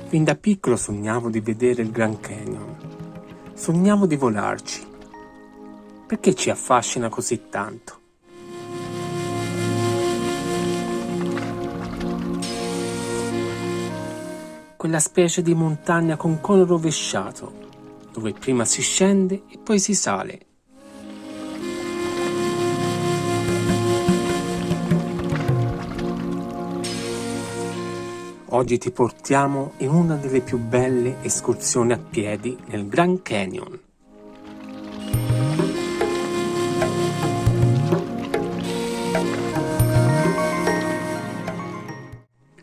Fin da piccolo sognavo di vedere il Grand Canyon. Sognavo di volarci. Perché ci affascina così tanto? Quella specie di montagna con cono rovesciato, dove prima si scende e poi si sale. Oggi ti portiamo in una delle più belle escursioni a piedi nel Grand Canyon.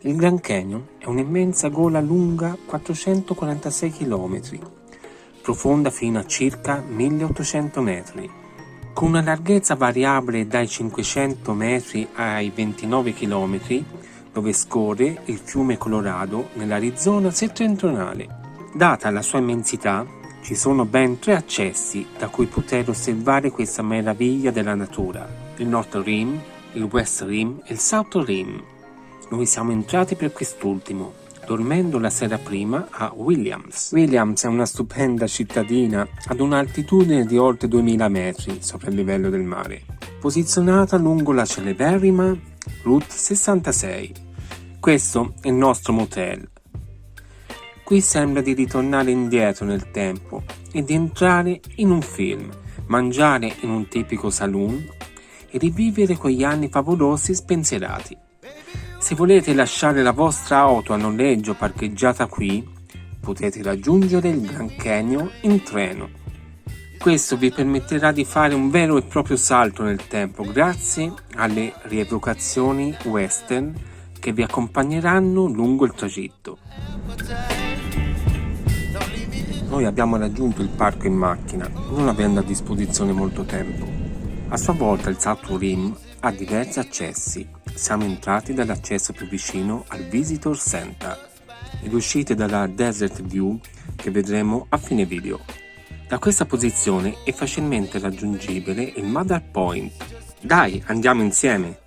Il Grand Canyon è un'immensa gola lunga 446 km, profonda fino a circa 1800 metri, con una larghezza variabile dai 500 metri ai 29 km, dove scorre il fiume Colorado nell'Arizona settentrionale. Data la sua immensità, ci sono ben 3 accessi da cui poter osservare questa meraviglia della natura: il North Rim, il West Rim e il South Rim. Noi siamo entrati per quest'ultimo, dormendo la sera prima a Williams. Williams è una stupenda cittadina ad un'altitudine di oltre 2000 metri sopra il livello del mare, posizionata lungo la celeberrima Route 66. Questo è il nostro motel. Qui sembra di ritornare indietro nel tempo e di entrare in un film, mangiare in un tipico saloon e rivivere quegli anni favolosi spensierati. Se volete lasciare la vostra auto a noleggio parcheggiata qui, potete raggiungere il Grand Canyon in treno. Questo vi permetterà di fare un vero e proprio salto nel tempo grazie alle rievocazioni western che vi accompagneranno lungo il tragitto. Noi abbiamo raggiunto il parco in macchina, non avendo a disposizione molto tempo. A sua volta il South Rim ha diversi accessi. Siamo entrati dall'accesso più vicino al Visitor Center ed uscite dalla Desert View che vedremo a fine video. Da questa posizione è facilmente raggiungibile il Mother Point. Dai, andiamo insieme!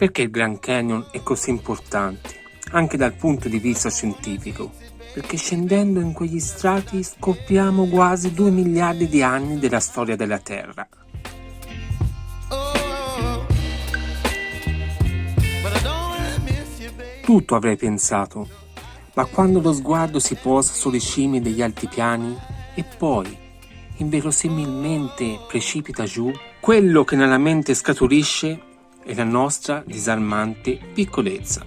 Perché il Grand Canyon è così importante, anche dal punto di vista scientifico? Perché scendendo in quegli strati scopriamo quasi 2 miliardi di anni della storia della Terra. Tutto avrei pensato, ma quando lo sguardo si posa sulle cime degli altipiani e poi, inverosimilmente, precipita giù, quello che nella mente scaturisce è la nostra disarmante piccolezza.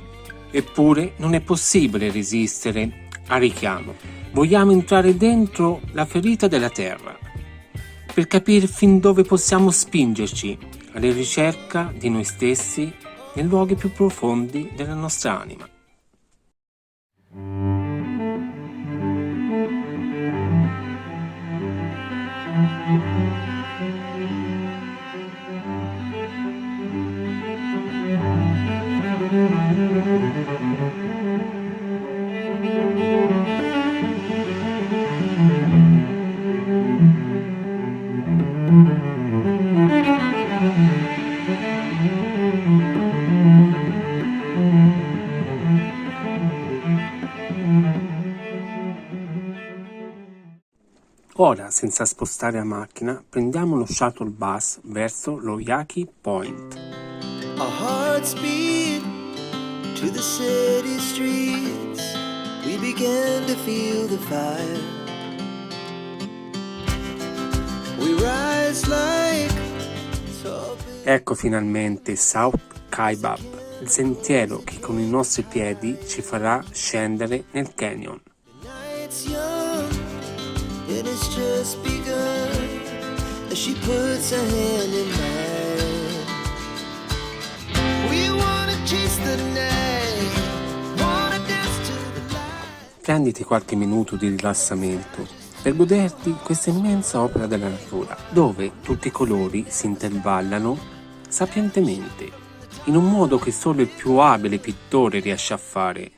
Eppure non è possibile resistere al richiamo. Vogliamo entrare dentro la ferita della terra per capire fin dove possiamo spingerci alla ricerca di noi stessi nei luoghi più profondi della nostra anima. Ora, senza spostare la macchina, prendiamo lo shuttle bus verso lo Yaqui Point. Our hearts beat to the city streets. We began to feel the fire. We rise like Ecco finalmente South Kaibab, il sentiero che con i nostri piedi ci farà scendere nel canyon. It has just begun as she puts her hand in mine. We wanna chase the night, wanna dance to the light. Prenditi qualche minuto di rilassamento per goderti questa immensa opera della natura, dove tutti i colori si intervallano sapientemente, in un modo che solo il più abile pittore riesce a fare.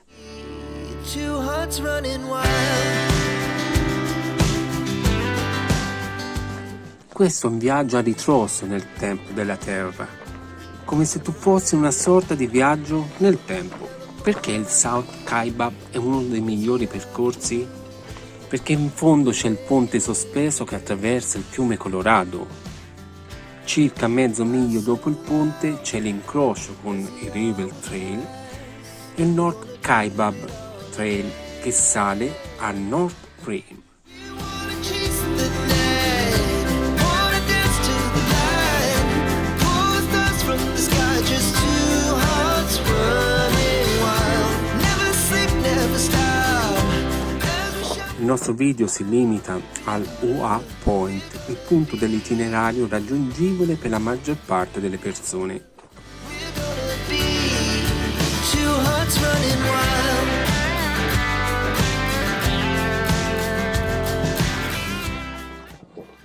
Two hearts running wild. Questo è un viaggio a ritroso nel tempo della Terra, come se tu fossi una sorta di viaggio nel tempo. Perché il South Kaibab è uno dei migliori percorsi? Perché in fondo c'è il ponte sospeso che attraversa il fiume Colorado. Circa mezzo miglio dopo il ponte c'è l'incrocio con il River Trail e il North Kaibab Trail che sale a North Rim. Il nostro video si limita al UA Point, il punto dell'itinerario raggiungibile per la maggior parte delle persone.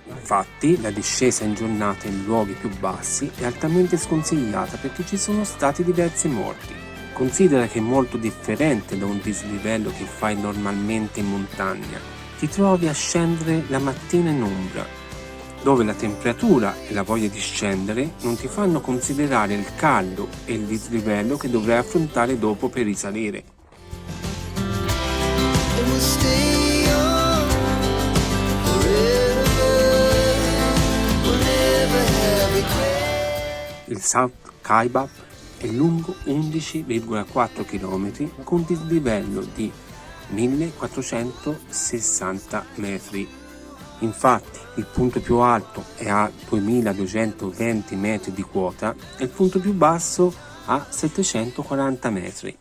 Infatti, la discesa in giornata in luoghi più bassi è altamente sconsigliata perché ci sono stati diversi morti. Considera che è molto differente da un dislivello che fai normalmente in montagna. Ti trovi a scendere la mattina in ombra, dove la temperatura e la voglia di scendere non ti fanno considerare il caldo e il dislivello che dovrai affrontare dopo per risalire. Il South Kaibab è lungo 11,4 km con dislivello di 1460 metri. Infatti il punto più alto è a 2220 metri di quota e il punto più basso a 740 metri.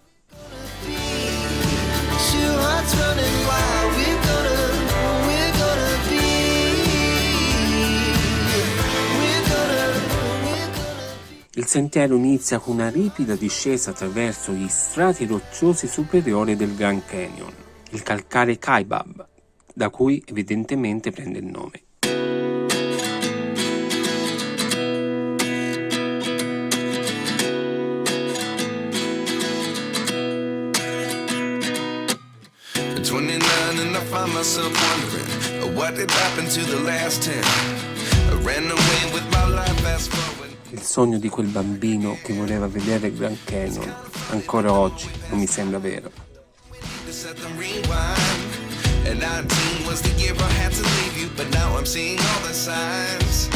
Il sentiero inizia con una ripida discesa attraverso gli strati rocciosi superiori del Grand Canyon, il calcare Kaibab, da cui evidentemente prende il nome. At 29 and I find myself wondering what did happen to the last 10. I ran away with my life, fast forward. Il sogno di quel bambino che voleva vedere il Grand Canyon ancora oggi non mi sembra vero. And 19 was the year I had to leave you, but now I'm seeing all the signs.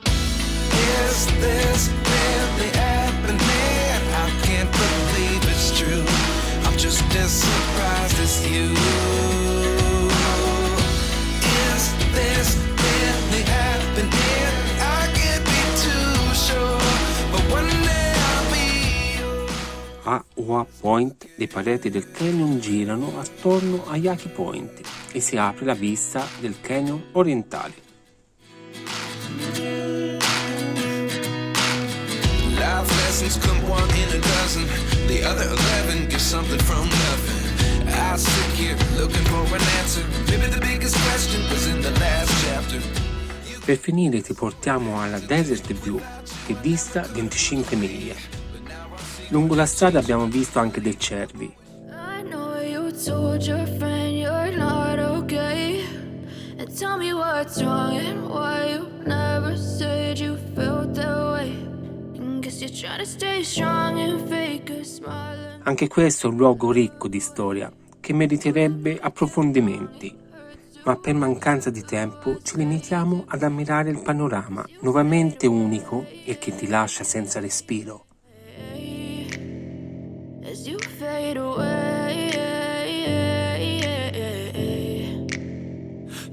Is this really happening? I can't believe it's true. I'm just as surprised as you. Is this really happening? I can't be too sure, but one day I'll be yours. A Ua Point le pareti del canyon girano attorno a Yaqui Point e si apre la vista del canyon orientale. Life lessons come one in a dozen. The other 11 get something from nothing. I sit here looking for an answer. Maybe the biggest question was in the last chapter. Per finire ti portiamo alla Desert View che dista 25 miglia. Lungo la strada abbiamo visto anche dei cervi. I know you told your friend you're not okay, and tell me what's wrong and why you never said you felt that way. And guess you're trying to stay strong and fake a smile. Anche questo è un luogo ricco di storia che meriterebbe approfondimenti, ma per mancanza di tempo ci limitiamo ad ammirare il panorama nuovamente unico e che ti lascia senza respiro. As you fade away,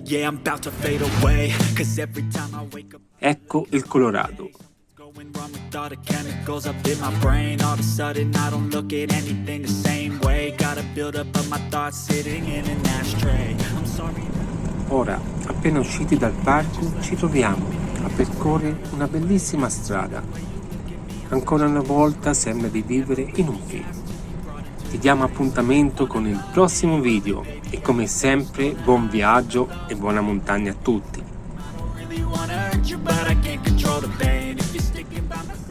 yeah, I'm about to fade away, 'cause every time I wake up Ecco il Colorado. going wrong with all the chemicals up in my brain. All of a sudden I don't look at anything the same way. Gotta build up of my thoughts sitting in an ashtray. I'm sorry. Ora, appena usciti dal parco, ci troviamo a percorrere una bellissima strada. Ancora una volta sembra di vivere in un film. Ti diamo appuntamento con il prossimo video E come sempre, buon viaggio e buona montagna a tutti. Really wanna hurt you, but I can't control the pain. If you're sticking by my